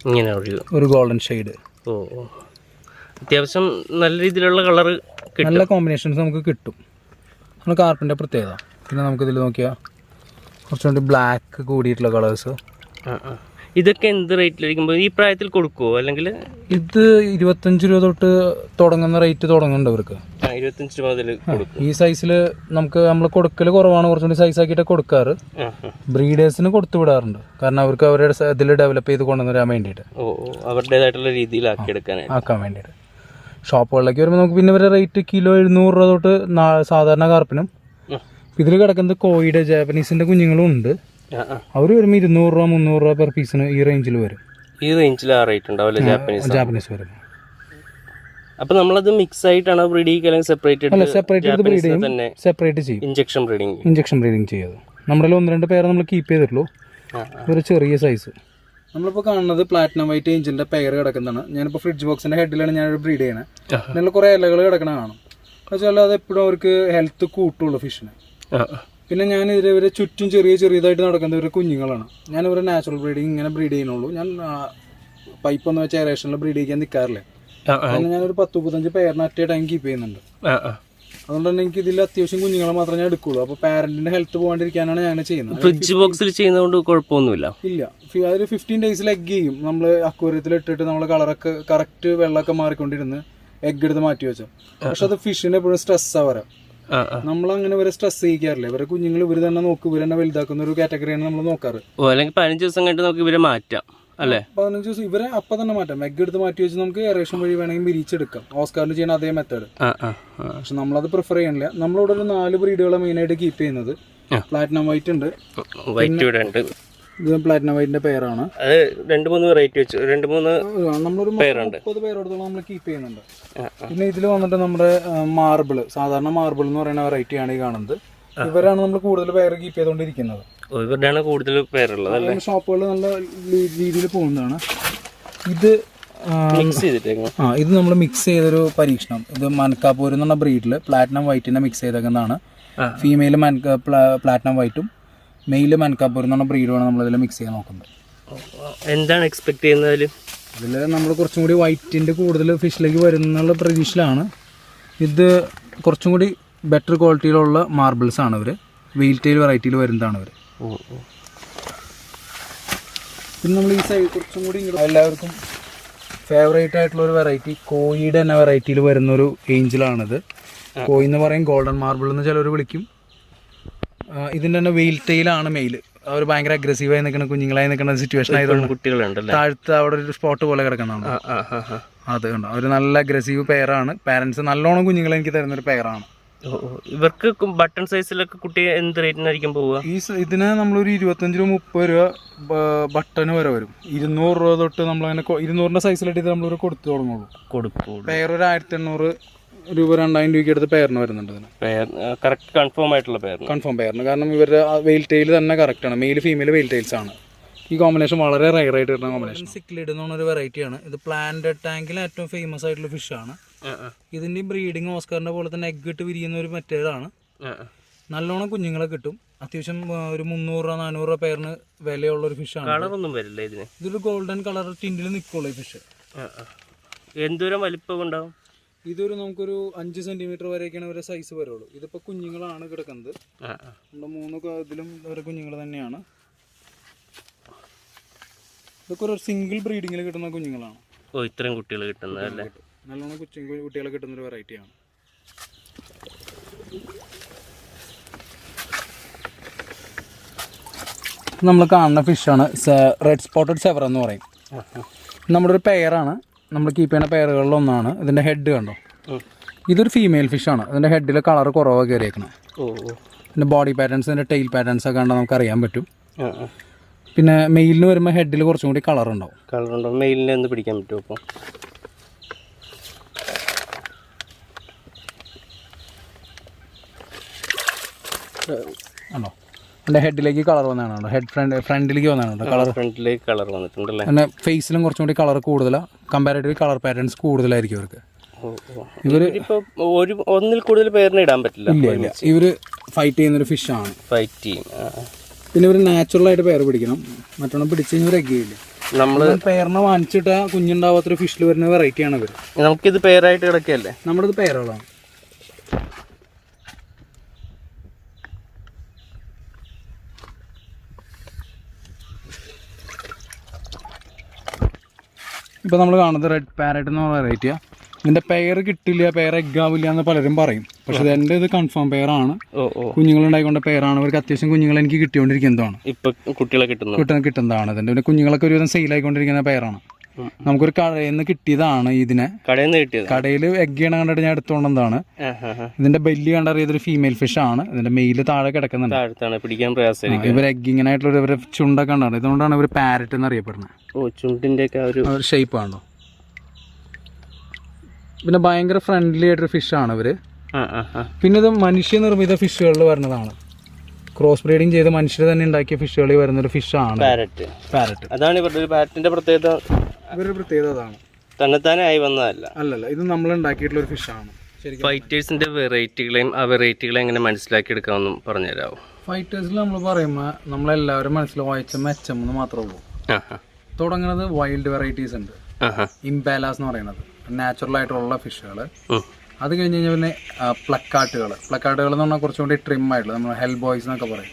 ഇങ്ങനെ ഒരു ഗോൾഡൻ ഷെയ്ഡ്. അത്യാവശ്യം നല്ല രീതിയിലുള്ള കളർ, നല്ല കോമ്പിനേഷൻസ് നമുക്ക് കിട്ടും. നമ്മൾ കാർപ്പിന്റെ പ്രത്യേകത. പിന്നെ നമുക്കിതിൽ നോക്കിയാൽ കുറച്ചുകൂടി ബ്ലാക്ക് കൂടിയിട്ടുള്ള കളേഴ്സ്. ഇതൊക്കെ എന്ത് റേറ്റിലായിരിക്കുമ്പോൾ ഈ പ്രായത്തിൽ കൊടുക്കുമോ? അല്ലെങ്കിൽ ഇത് 25 രൂപ തൊട്ട് തുടങ്ങുന്ന റേറ്റ് തുടങ്ങുന്നുണ്ട് അവർക്ക്. 25 രൂപ മുതൽ കൊടുക്കും. ഈ സൈസിൽ നമുക്ക് നമ്മൾ കൊടുക്കൽ കുറവാണ്, കുറച്ചുകൂടി സൈസ് ആക്കിയിട്ട് കൊടുക്കാറ്. ബ്രീഡേഴ്സിന് കൊടുത്തു വിടാറുണ്ട്. കാരണം അവർക്ക് അവരുടെ ഇതിൽ ഡെവലപ്പ് ചെയ്ത് കൊണ്ടുവരാൻ വേണ്ടിയിട്ട്, അവരുടേതായിട്ടുള്ള രീതിയിൽ ആക്കാൻ വേണ്ടിയിട്ട്. ഷോപ്പുകളിലേക്ക് വരുമ്പോൾ നമുക്ക് പിന്നെ ഇവരുടെ റേറ്റ് കിലോ 700 രൂപ തൊട്ട് സാധാരണ കാർപ്പിനും. ഇതിൽ കിടക്കുന്നത് കോയിയുടെ ജാപ്പനീസിന്റെ കുഞ്ഞുങ്ങളും ഉണ്ട്. അവർ വരുമ്പോൾ 200 രൂപ 300 രൂപ പെർ പീസിന് ഈ റേഞ്ചിൽ വരും. ഈ റേഞ്ചിൽ ആ റേറ്റ് ഉണ്ടാവില്ല ജാപ്പനീസ് വരും. അപ്പൊ നമ്മളത് മിക്സ് ആയിട്ടാണ് ബ്രീഡ് ചെയ്യുക? സെപ്പറേറ്റ് ബ്രീഡ് ചെയ്യും, സെപ്പറേറ്റ് ചെയ്യും. ഇഞ്ചക്ഷൻ ബ്രീഡിങ് ചെയ്യത് നമ്മുടെ 1-2 പേരെ നമ്മൾ കീപ്പ് ചെയ്തിട്ടുള്ളൂ. ഒരു ചെറിയ സൈസ്. നമ്മളിപ്പോൾ കാണുന്നത് പ്ലാറ്റിനം വൈറ്റ് ഏഞ്ചലിന്റെ പെയർ കിടക്കുന്നതാണ്. ഞാനിപ്പോൾ ഫ്രിഡ്ജ് ബോക്സിന്റെ ഹെഡിലാണ് ഞാനൊരു ബ്രീഡ് ചെയ്യണത്. അതിനുള്ള കുറേ ഇലകൾ കിടക്കണ കാണും. എന്നുവെച്ചാൽ അത് എപ്പോഴും അവർക്ക് ഹെൽത്ത് കൂട്ടുള്ളൂ ഫിഷിന്. പിന്നെ ഞാൻ ഇവരെ ചുറ്റും ചെറിയതായിട്ട് നടക്കുന്ന ഇവരുടെ കുഞ്ഞുങ്ങളാണ്. ഞാൻ ഇവരെ നാച്ചുറൽ ബ്രീഡിങ് ഇങ്ങനെ ബ്രീഡ് ചെയ്യുന്നുള്ളൂ. ഞാൻ പൈപ്പൊന്നും വെച്ച് എയറേഷനിൽ ബ്രീഡ് ചെയ്യാൻ നിൽക്കാറില്ല. ഞാനൊരു 10-35 പേരിന് അറ്റ് ടൈം കീപ്പ് ചെയ്യുന്നുണ്ട്. അതുകൊണ്ട് തന്നെ എനിക്ക് ഇതിൽ അത്യാവശ്യം കുഞ്ഞുങ്ങളെ മാത്രമേ ഞാൻ എടുക്കുള്ളൂ. അപ്പോൾ പാരന്റിന്റെ ഹെൽത്ത് പോകാണ്ടിരിക്കാനാണ് ഞാൻ ചെയ്യുന്നത്. ഫ്രിഡ്ജ് ബോക്സിൽ ചെയ്യുന്നതുകൊണ്ട് കുഴപ്പമൊന്നുമില്ല. ഇല്ല, അതൊരു 15 ഡേയ്സിൽ എഗ് ചെയ്യും. നമ്മൾ അക്വേറിയത്തിൽ ഇട്ടിട്ട് നമ്മൾ കളറൊക്കെ കറക്റ്റ് വെള്ളമൊക്കെ മാറിക്കൊണ്ടിരുന്ന് എഗ് എടുത്ത് മാറ്റി വെച്ചു. പക്ഷെ അത് ഫിഷിന് എപ്പോഴും സ്ട്രെസ്സാണ് വരാം. നമ്മളങ്ങനെ ഇവരെ സ്ട്രെസ് ചെയ്യിക്കാറില്ല. ഇവരെ കുഞ്ഞുങ്ങൾ ഇവർ തന്നെ നോക്കും, ഇവർ തന്നെ വലുതാക്കുന്ന ഒരു കാറ്റഗറിയാണ് നമ്മൾ നോക്കാറ്. 15 ദിവസം കഴിഞ്ഞിട്ട് നമുക്ക് ഇവരെ മാറ്റാം അല്ലേ? 15 ദിവസം ഇവരെ അപ്പം തന്നെ മാറ്റാം. എഗ് എടുത്ത് മാറ്റി വെച്ച് നമുക്ക് എയറേഷൻ വഴി വേണമെങ്കിൽ വിരിച്ചെടുക്കാം. ഓസ്കാറിൽ ചെയ്യുന്ന അതേ മെത്തേഡ്. പക്ഷെ നമ്മളത് പ്രിഫർ ചെയ്യണില്ല. നമ്മളിവിടെ ഒരു 4 ബ്രീഡുകളെ മെയിനായിട്ട് കീപ്പ് ചെയ്യുന്നത്. പ്ലാറ്റിനം വൈറ്റ് ഉണ്ട്, ഇത് പ്ലാറ്റിനം വൈറ്റിന്റെ പെയറാണ്. അത് 2-3 വെറൈറ്റി വെച്ചു, 2-3 നമ്മളൊരു 30 പേരോടത്തോളം നമ്മൾ കീപ്പ് ചെയ്യുന്നുണ്ട്. പിന്നെ ഇതിൽ വന്നിട്ട് നമ്മുടെ മാർബിള്, സാധാരണ മാർബിൾ എന്ന് പറയുന്ന വെറൈറ്റിയാണ് ഈ കാണുന്നത്. ഇവരാണ് നമ്മൾ കൂടുതൽ പേര് കീപ്പ് ചെയ്തുകൊണ്ടിരിക്കുന്നത്. ഇവരുടെയാണ് കൂടുതൽ പേരുള്ളത് അല്ലേ? ഷോപ്പുകൾ നല്ല രീതിയിൽ പോകുന്നതാണ്. ഇത് മിക്സ് ചെയ്തിട്ടേക്കും. ഇത് നമ്മൾ മിക്സ് ചെയ്തൊരു പരീക്ഷണം. ഇത് മൻകാപൂർ എന്ന് പറഞ്ഞ ബ്രീഡിൽ പ്ലാറ്റിനം വൈറ്റിനെ മിക്സ് ചെയ്തേക്കുന്നതാണ്. ഫീമെയിൽ പ്ലാറ്റിനം വൈറ്റും മെയിൽ മൻകാപൂർ എന്ന് പറഞ്ഞ ബ്രീഡുമാണ് നമ്മളിതിൽ മിക്സ് ചെയ്യാൻ നോക്കുന്നത്. എന്താണ് എക്സ്പെക്ട് ചെയ്യുന്നതിൽ? ഇതിൽ നമ്മൾ കുറച്ചും കൂടി വൈറ്റിൻ്റെ കൂടുതൽ ഫിഷിലേക്ക് വരുന്നുള്ള പ്രതീക്ഷയിലാണ്. ഇത് കുറച്ചും കൂടി ബെറ്റർ ക്വാളിറ്റിയിലുള്ള മാർബിൾസ് ആണ് ഇവർ. വെയിൽ ടെയിൽ വെറൈറ്റിയിൽ വരുന്നതാണ് ഇവർ. പിന്നെ നമ്മൾ ഈ സൈഡ് കുറച്ചും കൂടി എല്ലാവർക്കും ഫേവറേറ്റ് ആയിട്ടുള്ള ഒരു വെറൈറ്റി, കോയിയുടെ തന്നെ വെറൈറ്റിയിൽ വരുന്നൊരു ഏഞ്ചിലാണിത്. കോയി എന്ന് പറയും, ഗോൾഡൻ മാർബിൾ എന്ന് ചിലർ വിളിക്കും. ഇതിൻ്റെ തന്നെ വെയിൽ ടെയിലാണ് മെയിൽ. അവർ ഭയങ്കര അഗ്രസീവായി നിൽക്കുന്ന കുഞ്ഞുങ്ങളായി നിൽക്കുന്ന സിറ്റുവേഷൻ ആയതുകൊണ്ട് കുട്ടികളുണ്ടല്ലോ താഴത്ത് അവിടെ ഒരു സ്പോട്ട് പോലെ കിടക്കുന്നതാണ്. അത് കണ്ടോ, അവർ നല്ല അഗ്രസീവ് പെയറാണ്. പാരൻസ് നല്ലോണം കുഞ്ഞുങ്ങളെ എനിക്ക് തരുന്നൊരു പെയറാണ്. ഇവർക്ക് ബട്ടൺ സൈസിലൊക്കെ കുട്ടി എന്ത് റേറ്റിനായിരിക്കും പോവുക? ഇതിന് നമ്മളൊരു 25-30 രൂപ ബട്ടന് വരെ വരും. 200 രൂപ തൊട്ട് നമ്മളങ്ങനെ 200ന്റെ സൈസിലായിട്ട് നമ്മളൊരു കൊടുത്തു തുടങ്ങുള്ളൂ. പെയർ ഒരു 1800 രൂപ 2000 രൂപയ്ക്ക് അടുത്ത് പെയറിന് വരുന്നുണ്ട്. കറക്റ്റ് കൺഫേം ആയിട്ടുള്ള കൺഫേം പെയറിന്. കാരണം ഇവരുടെ വെയിൽ ടെയിൽ തന്നെ കറക്റ്റാണ്. മെയിൽ ഫീമെയിൽ വെയിൽ ടെയിൽസ് ആണ്. ഈ കോമ്പിനേഷൻ വളരെ റയർ ആയിട്ട് വരുന്ന കോമ്പിനേഷൻ. സിക്ലിഡ് എന്ന് പറഞ്ഞൊരു വെറൈറ്റിയാണ്. ഇത് പ്ലാന്റ് ടാങ്കിൽ ഏറ്റവും ഫേമസ് ആയിട്ടുള്ള ഫിഷാണ്. ഇതിന്റെ ബ്രീഡിങ് ഓസ്കാറിന്റെ പോലെ തന്നെ എഗ് ഇട്ട് വിരിയുന്ന ഒരു മെത്തേഡാണ്. നല്ലോണം കുഞ്ഞുങ്ങളെ കിട്ടും. അത്യാവശ്യം ഒരു 300 രൂപ 400 രൂപ പെയറിന് വിലയുള്ള ഒരു ഫിഷാണ്. കളറൊന്നും വരില്ല ഇതിന്. ഇതൊരു ഗോൾഡൻ കളർ ടിൻഡിൽ നിൽക്കുള്ളൂ ഈ ഫിഷ്. എന്തോരം വലിപ്പം ഉണ്ടാവും? ഇതൊരു നമുക്കൊരു 5 സെന്റിമീറ്റർ വരെയൊക്കെയാണ് ഇവരുടെ സൈസ് വരുള്ളൂ. ഇതിപ്പോ കുഞ്ഞുങ്ങളാണ് കിടക്കുന്നത്. നമ്മുടെ 3 ഇതിലും ഇവരുടെ കുഞ്ഞുങ്ങൾ തന്നെയാണ്. ഇതൊക്കെ ഒരു സിംഗിൾ ബ്രീഡിങ്ങിൽ കിട്ടുന്ന കുഞ്ഞുങ്ങളാണ്. ഇത്രയും കുട്ടികൾ കിട്ടുന്നത് അല്ലേ? നല്ലോണം കുട്ടികളെ കിട്ടുന്നൊരു വെറൈറ്റിയാണ്. നമ്മൾ കാണുന്ന ഫിഷാണ് റെഡ് സ്പോട്ടഡ് സെവർ എന്ന് പറയും. നമ്മുടെ ഒരു പെയറാണ്. നമ്മൾ കീപ്പ് ചെയ്യുന്ന പെയറുകളിൽ ഒന്നാണ്. ഇതിൻ്റെ ഹെഡ് കണ്ടോ, ഇതൊരു ഫീമെയിൽ ഫിഷാണ്. ഇതിൻ്റെ ഹെഡിൽ കളർ കുറവാണ് കയറിയേക്കണം. പിന്നെ ബോഡി പാറ്റേൺസ്, ഇതിൻ്റെ ടെയിൽ പാറ്റേൺസ് ഒക്കെ കണ്ടാൽ നമുക്ക് അറിയാൻ പറ്റും. പിന്നെ മെയിലിന് വരുമ്പോൾ ഹെഡിൽ കുറച്ചും കൂടി കളർ ഉണ്ടാവും. മെയിലിനെ ഒന്ന് പിടിക്കാൻ പറ്റുമോ? അപ്പോൾ ആണോ, എൻ്റെ ഹെഡിലേക്ക് കളർ വന്നതാണ്. ഫ്രണ്ടിലേക്ക് വന്നതാണ് കളർ. ഫ്രണ്ടിലേക്ക് കളർ വന്നിട്ടുണ്ടല്ലേ? പിന്നെ ഫേസിലും കുറച്ചും കൂടി കളർ കൂടുതലാണ്. കമ്പാരിറ്റീവ് കളർ പാറ്റേൺസ് കൂടുതലായിരിക്കും ഇവർക്ക്. ഇവർ ഒന്നിൽ കൂടുതൽ പേരിന് ഇടാൻ പറ്റില്ല. ഇല്ല, ഇവർ ഫൈറ്റ് ചെയ്യുന്നൊരു ഫിഷാണ്. ഫൈറ്റ് ചെയ്യും. പിന്നെ ഇവർ നാച്ചുറലായിട്ട് പെയർ പിടിക്കണം. മറ്റൊന്നും പിടിച്ച് കഴിഞ്ഞാൽ എഗ് ചെയ്യില്ല. നമ്മൾ പെയറിനെ വാങ്ങിച്ചിട്ട് കുഞ്ഞുണ്ടാവാത്തൊരു ഫിഷിൽ വരുന്ന വെറൈറ്റിയാണ് ഇവർ. നമുക്കിത് പെയറായിട്ട് കിടക്കുകയല്ലേ? നമ്മുടെ ഇത് പെയറുകളാണ്. ഇപ്പോൾ നമ്മൾ കാണുന്നത് റെഡ് പാരറ്റ് എന്ന് പറഞ്ഞ വെറൈറ്റിയാണ്. ഇതിൻ്റെ പെയർ കിട്ടില്ല, പെയർ എഗ്ഗാവില്ല എന്ന് പലരും പറയും. പക്ഷെ എൻ്റെ ഇത് കൺഫേം പെയറാണ്. കുഞ്ഞുങ്ങളുണ്ടായിക്കൊണ്ട് പെയറാണ്. അവർക്ക് അത്യാവശ്യം കുഞ്ഞുങ്ങൾ എനിക്ക് കിട്ടിക്കൊണ്ടിരിക്കുന്നതാണ്. ഇപ്പം കുട്ടികളെ കിട്ടുന്നതാണ്. ഇതിൻ്റെ പിന്നെ കുഞ്ഞുങ്ങളൊക്കെ ഒരുവിധം സെയിലായിക്കൊണ്ടിരിക്കുന്ന പെയറാണ്. നമുക്കൊരു കടയിൽ നിന്ന് കിട്ടിയതാണ്. ഇതിനെ കടയിൽ എഗ് ചെയ്യണ കണ്ടിട്ട് ഞാൻ എടുത്തുകൊണ്ടതാണ്. ഇതിന്റെ ബെല്ലി കണ്ടറിയ ഇതൊരു ഫീമെയിൽ ഫിഷ് ആണ്. ഇതിന്റെ മെയില് താഴെ കിടക്കുന്നുണ്ട്. ഇവർ എഗ്ഗിങ്ങനായിട്ടുള്ള ഇവരെ ചുണ്ടൊക്കെ ഉണ്ടാണ്. ഇതുകൊണ്ടാണ് ഇവർ പാരറ്റ് എന്ന് അറിയപ്പെടുന്നത്. ചുണ്ടിന്റെ ഷേപ്പ് ആണോ. പിന്നെ ഭയങ്കര ഫ്രണ്ട്ലി ആയിട്ടൊരു ഫിഷാണ് ഇവര്. പിന്നെ ഇത് മനുഷ്യനിർമ്മിത ഫിഷുകളിൽ വരുന്നതാണ്. ക്രോസ് ബ്രീഡിങ് ചെയ്ത് മനുഷ്യർ തന്നെ ഉണ്ടാക്കിയ ഫിഷുകളിൽ വരുന്നൊരു ഫിഷാണ് പാരറ്റ്. അതാണ് ഇവരുടെ പാരറ്റിന്റെ പ്രത്യേകത. ഇവരുടെ പ്രത്യേകത അതാണ്. തന്നെത്താനെ ആയി വന്നതല്ല. അല്ലല്ല, ഇത് നമ്മൾ ഉണ്ടാക്കിയിട്ടുള്ള ഒരു ഫിഷാണ്. ഫൈറ്റേഴ്സിന്റെ വെറൈറ്റികളെയും ആ വെറൈറ്റികളെ എങ്ങനെ മനസ്സിലാക്കി എടുക്കാമെന്നും പറഞ്ഞുതരാമോ? ഫൈറ്റേഴ്സിൽ നമ്മൾ പറയുമ്പോൾ നമ്മളെല്ലാവരും മനസ്സിൽ വായിച്ച മെച്ചം എന്ന് മാത്രമേ ഉള്ളൂ. തുടങ്ങുന്നത് വൈൽഡ് വെറൈറ്റീസ് ഉണ്ട്. ഇംപാലാസ് എന്ന് പറയുന്നത് നാച്ചുറൽ ആയിട്ടുള്ള ഫിഷുകൾ. അത് കഴിഞ്ഞ് കഴിഞ്ഞാൽ പിന്നെ പ്ലക്കാട്ടുകൾ എന്ന് പറഞ്ഞാൽ കുറച്ചും കൂടി ട്രിം ആയിട്ടുള്ള, നമ്മൾ ഹെൽ ബോയ്സ് എന്നൊക്കെ പറയും.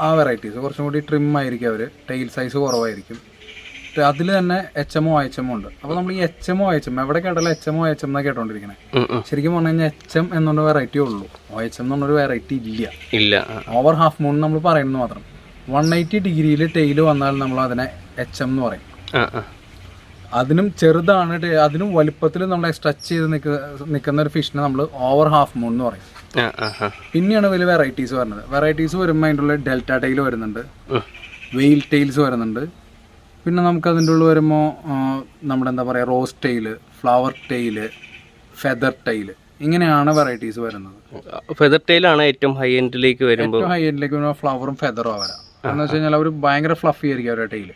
ആ വെറൈറ്റീസ് കുറച്ചും കൂടി ട്രിം ആയിരിക്കും. അവർ ടെയിൽ സൈസ് കുറവായിരിക്കും. അതിൽ തന്നെ HMO IHM ഉണ്ട്. അപ്പോൾ നമ്മൾ ഈ HMO IHM എവിടെ കേട്ടാലും HMO IHM എന്നാണ് കേട്ടോണ്ടിരിക്കണേ. ശരിക്കും പറഞ്ഞു കഴിഞ്ഞാൽ HM എന്നൊരു വെറൈറ്റി ഉള്ളൂ. OHM എന്നൊരു വെറൈറ്റി ഇല്ല. ഓവർ ഹാഫ് മൂൺ നമ്മൾ പറയുന്നത് മാത്രം. 180 ഡിഗ്രിയിൽ ടെയിൽ വന്നാൽ നമ്മൾ അതിനെ HM എന്ന് പറയും. അതിനും ചെറുതാണ്, അതിനും വലുപ്പത്തിൽ നമ്മൾ സ്ട്രെച്ച് ചെയ്ത് നിൽക്കുന്ന ഒരു ഫിഷിനെ നമ്മൾ ഓവർ ഹാഫ് മൂൺ എന്ന് പറയും. പിന്നെയാണ് വലിയ വെറൈറ്റീസ് വരുന്നത്. വെറൈറ്റീസ് വരുമ്പോൾ അതിൻ്റെ ഉള്ളിൽ ഡെൽറ്റ ടെയിൽ വരുന്നുണ്ട്, വെയിൽ ടെയിൽസ് വരുന്നുണ്ട്. പിന്നെ നമുക്ക് അതിൻ്റെ ഉള്ളിൽ വരുമ്പോൾ നമ്മുടെ എന്താ പറയുക rose tail, flower tail, feather tail, ഇങ്ങനെയാണ് വെറൈറ്റീസ് വരുന്നത്. ഫെദർ ടെയിലാണ് ഏറ്റവും ഹൈ എൻഡിലേക്ക് വരുമ്പോൾ. ഏറ്റവും ഹൈ എൻഡിലേക്ക് വരുമ്പോൾ ഫ്ലവറും ഫെദറും വരാം. എന്ന് വെച്ച് കഴിഞ്ഞാൽ അവർ ഭയങ്കര ഫ്ലഫി ആയിരിക്കും അവരുടെ ടെയില്.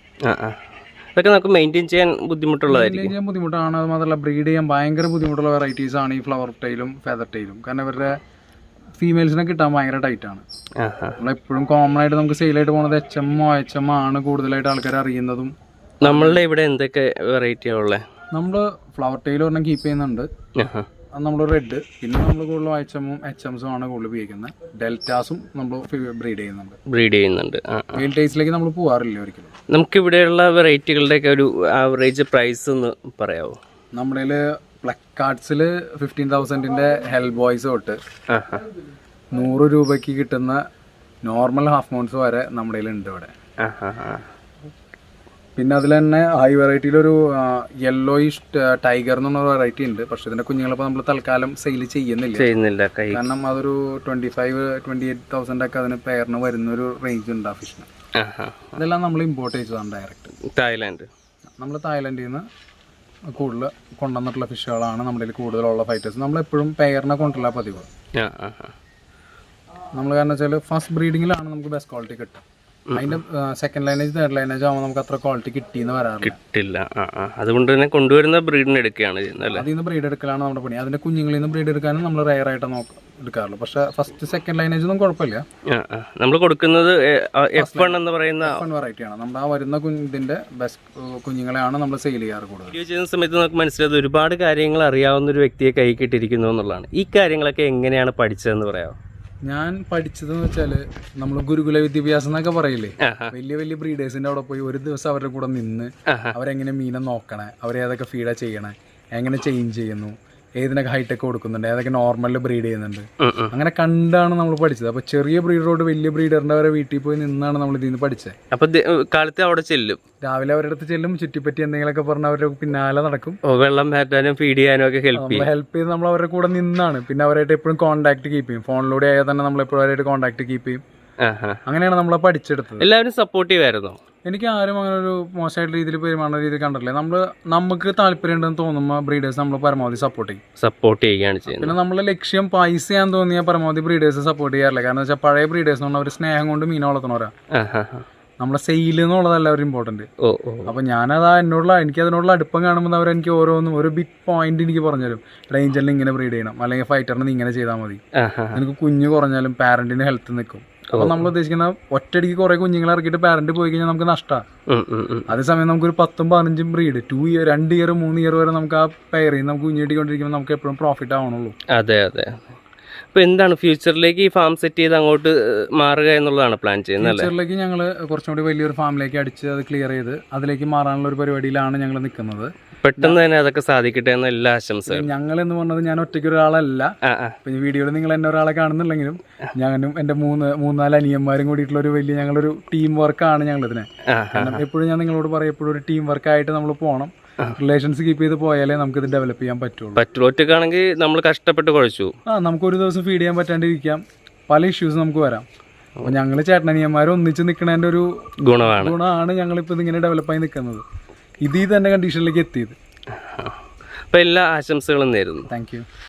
അതൊക്കെ നമുക്ക് മെയിൻറ്റെയിൻ ചെയ്യാൻ ബുദ്ധിമുട്ടുള്ളതായിരിക്കും. മെയിൻറ്റെയിൻ ചെയ്യാൻ ബുദ്ധിമുട്ടാണ്. അത് മാത്രമല്ല ബ്രീഡ് ചെയ്യാൻ ഭയങ്കര ബുദ്ധിമുട്ടുള്ള വെറൈറ്റീസ് ആണ് ഈ ഫ്ലവർ ടെയിലും ഫെദർ ടെയിലും. കാരണം ഇവരുടെ ഫീമെയിൽസിനെ കിട്ടാൻ ഭയങ്കര ടൈറ്റാണ്. നമ്മളെപ്പോഴും കോമൺ ആയിട്ട് നമുക്ക് സെയിലായിട്ട് പോകുന്നത് HM ആണ് കൂടുതലായിട്ട് ആൾക്കാർ അറിയുന്നതും. നമ്മളുടെ ഇവിടെ എന്തൊക്കെ വെറൈറ്റിയാണ് ഉള്ളത്? നമ്മൾ ഫ്ലവർ ടെയിൽ ഒരെണ്ണം കീപ്പ് ചെയ്യുന്നുണ്ട്. നമ്മൾ റെഡ്, പിന്നെ നമ്മൾ കൂടുതലും HMസും ആണ് കൂടുതൽ ഉപയോഗിക്കുന്നത്. ഡെൽറ്റാസും നമ്മൾ ബ്രീഡ് ചെയ്യുന്നുണ്ട്. വെയിൽ ടെയിൽസിലേക്ക് നമ്മൾ പോകാറില്ല ഒരിക്കലും. നമുക്ക് ഇവിടെയുള്ള വെറൈറ്റികളുടെയൊക്കെ ഒരു ആവറേജ് പ്രൈസ് ഒന്ന് പറയാമോ? നമ്മുടെ പ്ലക്കാർഡ്സിൽ 15,000-ന്റെ ഹെൽ ബോയ്സ് തൊട്ട് 100 രൂപയ്ക്ക് കിട്ടുന്ന നോർമൽ ഹാഫ് മൗണ്ട്സ് വരെ നമ്മുടെ ഉണ്ട് ഇവിടെ. പിന്നെ അതിൽ തന്നെ ഹൈ വെറൈറ്റിയിലൊരു യെല്ലോയിഷ് ടൈഗർ എന്ന് പറഞ്ഞ വെറൈറ്റി ഉണ്ട്. പക്ഷെ ഇതിന്റെ കുഞ്ഞുങ്ങളിപ്പോൾ നമ്മൾ തൽക്കാലം സെയിൽ ചെയ്യുന്നില്ല. കാരണം അതൊരു 25,000-28,000 ഒക്കെ അതിന് പെയറിന് വരുന്നൊരു റേഞ്ച് ഉണ്ട് ആ ഫിഷിന്. അതെല്ലാം നമ്മൾ ഇമ്പോർട്ട് ചെയ്തതാണ് ഡയറക്റ്റ്. നമ്മൾ തായ്ലൻഡിൽ നിന്ന് കൂടുതൽ കൊണ്ടുവന്നിട്ടുള്ള ഫിഷുകളാണ് നമ്മുടെ കൂടുതലുള്ള ഫൈറ്റേഴ്സ്. നമ്മളെപ്പോഴും പെയറിനെ കൊണ്ടുള്ള പതിവ്. നമ്മൾ കാരണം വെച്ചാൽ ഫസ്റ്റ് ബ്രീഡിങ്ങിലാണ് നമുക്ക് ബെസ്റ്റ് ക്വാളിറ്റി കിട്ടുക. അതിന്റെ സെക്കൻഡ് ലൈനേജ് തേർഡ് ലൈനേജ് ആവുമ്പോൾ നമുക്ക് അത്ര ക്വാളിറ്റി കിട്ടിയെന്ന് കിട്ടില്ല. അതുകൊണ്ട് തന്നെ കൊണ്ടുവരുന്ന ബ്രീഡിന് എടുക്കുകയാണ് ചെയ്യുന്നത്. അതിൽ നിന്ന് ബ്രീഡ് എടുക്കലാണ് നമ്മുടെ പണി. അതിന്റെ കുഞ്ഞുങ്ങളിൽ നിന്ന് ബ്രീഡ് എടുക്കാനും നമ്മൾ റെയർ ആയിട്ട് എടുക്കാറുള്ളൂ. പക്ഷെ ഫസ്റ്റ് സെക്കൻഡ് ലൈനേജ് ഒന്നും കുഴപ്പമില്ല. നമ്മൾ കൊടുക്കുന്നത് F1 എന്ന് പറയുന്ന വെറൈറ്റിയാണ്. നമ്മൾ ആ വരുന്ന ഇതിന്റെ ബെസ്റ്റ് കുഞ്ഞുങ്ങളെയാണ് നമ്മൾ സെയിൽ ചെയ്യാറ് കൂടുതൽ. വീഡിയോ ചെയ്യുന്ന സമയത്ത് നമുക്ക് മനസ്സിലായത് ഒരുപാട് കാര്യങ്ങൾ അറിയാവുന്ന ഒരു വ്യക്തിയെ കൈ കിട്ടിയിരിക്കുന്നു എന്നുള്ളതാണ്. ഈ കാര്യങ്ങളൊക്കെ എങ്ങനെയാണ് പഠിച്ചതെന്ന് പറയാമോ? ഞാൻ പഠിച്ചതെന്ന് വെച്ചാൽ നമ്മൾ ഗുരുകുല വിദ്യാഭ്യാസം എന്നൊക്കെ പറയില്ലേ, വലിയ വലിയ ബ്രീഡേഴ്സിന്റെ അവിടെ പോയി ഒരു ദിവസം അവരുടെ കൂടെ നിന്ന് അവരെങ്ങനെ മീനെ നോക്കണേ, അവരേതൊക്കെ ഫീഡാ ചെയ്യണേ, എങ്ങനെ ചേഞ്ച് ചെയ്യുന്നു, ഏതിനൊക്കെ ഹൈടെക് കൊടുക്കുന്നുണ്ട്, ഏതൊക്കെ നോർമലിൽ ബ്രീഡ് ചെയ്യുന്നുണ്ട്, അങ്ങനെ കണ്ടാണ് നമ്മൾ പഠിച്ചത്. അപ്പൊ ചെറിയ ബ്രീഡറോട് വലിയ ബ്രീഡറിന്റെ അവരെ വീട്ടിൽ പോയി നിന്നാണ് നമ്മൾ ഇതിൽ നിന്ന് പഠിച്ചത്. അപ്പൊ കാലത്ത് അവിടെ ചെല്ലും, രാവിലെ അവരുടെ അടുത്ത് ചെല്ലും, ചുറ്റിപ്പറ്റി എന്തെങ്കിലുമൊക്കെ പറഞ്ഞ് അവരുടെ പിന്നാലെ നടക്കും, വെള്ളം മാറ്റാനും ഫീഡ് ചെയ്യാനും ഒക്കെ ഹെൽപ്പ് ചെയ്ത് നമ്മൾ അവരുടെ കൂടെ നിന്നാണ്. പിന്നെ അവരായിട്ട് എപ്പോഴും കോൺടാക്ട് കീപ്പ് ചെയ്യും. ഫോണിലൂടെ ആയാൽ തന്നെ നമ്മൾ എപ്പോഴും അവരായിട്ട് കോൺടാക്ട് കീപ്പ് ചെയ്യും. അങ്ങനെയാണ് നമ്മളെ പഠിച്ചെടുത്തത്. എല്ലാവരും സപ്പോർട്ടീവ് ആയിരുന്നോ? എനിക്ക് ആരും അങ്ങനെ ഒരു മോശമായിട്ടുള്ള രീതിയിൽ പെരുമാറുന്ന രീതിയിൽ കണ്ടിട്ടില്ല. നമുക്ക് താല്പര്യം ഉണ്ടെന്ന് തോന്നുമ്പോൾ ബ്രീഡേഴ്സ് നമ്മൾ പരമാവധി സപ്പോർട്ട് ചെയ്യുകയാണ് ചെയ്യുന്നത്. പിന്നെ നമ്മളെ ലക്ഷ്യം പൈസ ചെയ്യാൻ തോന്നിയാൽ പരമാവധി ബ്രീഡേഴ്സ് സപ്പോർട്ട് ചെയ്യാറില്ല. കാരണം വെച്ചാൽ പഴയ ബ്രീഡേഴ്സ് എന്ന് പറഞ്ഞാൽ അവർ സ്നേഹം കൊണ്ട് മീനെ വളർത്തുന്നവരാ. നമ്മളെ സെയിൽ എന്നുള്ളതല്ല അവർ ഇമ്പോർട്ടന്റ്. അപ്പൊ ഞാനത് എനിക്ക് അതിനോടുള്ള അടുപ്പം കാണുമ്പോൾ അവരെനിക്ക് ഓരോന്നും ഒരു ബിറ്റ് പോയിന്റ് എനിക്ക് പറഞ്ഞുതരും. റേഞ്ചറിൽ ഇങ്ങനെ ബ്രീഡ് ചെയ്യണം, അല്ലെങ്കിൽ ഫൈറ്ററിന് ഇങ്ങനെ ചെയ്താൽ മതി, എനിക്ക് കുഞ്ഞ് കുറഞ്ഞാലും പാരന്റിന് ഹെൽത്ത് നിൽക്കും. അപ്പൊ നമ്മൾ ഉദ്ദേശിക്കുന്ന ഒറ്റയടിക്ക് കുറെ കുഞ്ഞുങ്ങളെ ഇറക്കിയിട്ട് പാരന്റ് പോയി കഴിഞ്ഞാൽ നമുക്ക് നഷ്ടമാണ്. അതേസമയം നമുക്കൊരു 10-15 ബ്രീഡ് 2 ഇയർ 2 ഇയർ 3 ഇയർ വരെ നമുക്ക് ആ പെയറിൽ നമുക്ക് കുഞ്ഞിട്ടിക്കൊണ്ടിരിക്കുമ്പോൾ നമുക്ക് എപ്പോഴും പ്രോഫിറ്റ് ആവണുള്ളൂ. അതെ. അപ്പൊ എന്താണ് ഫ്യൂച്ചറിലേക്ക് ഈ ഫാം സെറ്റ് ചെയ്ത് അങ്ങോട്ട് മാറുക എന്നുള്ളതാണ് പ്ലാൻ ചെയ്യുന്നത്? ഫ്യൂച്ചറിലേക്ക് ഞങ്ങൾ കുറച്ചും കൂടി വലിയൊരു ഫാമിലേക്ക് അടിച്ച് അത് ക്ലിയർ ചെയ്ത് അതിലേക്ക് മാറാനുള്ള ഒരു പരിപാടിയിലാണ് ഞങ്ങൾ നിൽക്കുന്നത്. പെട്ടെന്ന് തന്നെ അതൊക്കെ സാധിക്കട്ടെ എന്ന എല്ലാ ആശംസകളും. ഞങ്ങൾ എന്ന് പറഞ്ഞത് ഞാൻ ഒറ്റയ്ക്ക് ഒരാളല്ല. ഈ വീഡിയോയിൽ നിങ്ങൾ എന്നെ ഒരാളെ കാണുന്നുണ്ടെങ്കിലും ഞാനും എന്റെ 3-4 അനിയന്മാരും കൂടിയിട്ടുള്ള ഒരു വലിയ ഞങ്ങളൊരു ടീം വർക്കാണ് ഞങ്ങളിതിനെ. കാരണം എപ്പോഴും ഞാൻ നിങ്ങളോട് പറയും, എപ്പോഴും ഒരു ടീം വർക്കായിട്ട് നമ്മൾ പോകണം. റിലേഷൻസ് കീപ്പ് ചെയ്ത് പോയാലേ നമുക്ക് ഇത് ഡെവലപ്പ് ചെയ്യാൻ പറ്റുള്ളൂ. ഒറ്റക്കാണെങ്കിൽ നമ്മൾ കഷ്ടപ്പെട്ട് കുഴച്ചു. നമുക്ക് ഒരു ദിവസം ഫീഡ് ചെയ്യാൻ പറ്റാണ്ടിരിക്കാം, പല ഇഷ്യൂസ് നമുക്ക് വരാം. അപ്പൊ ഞങ്ങൾ ചേട്ടനിയന്മാർ ഒന്നിച്ച് നിൽക്കുന്നതിന്റെ ഒരു ഗുണമാണ് ഞങ്ങളിപ്പോൾ ഇതിങ്ങനെ ഡെവലപ്പായി നിൽക്കുന്നത്, ഇതിൽ തന്നെ കണ്ടീഷനിലേക്ക് എത്തിയത്. അപ്പൊ എല്ലാ ആശംസകളും നേരുന്നു. Thank you.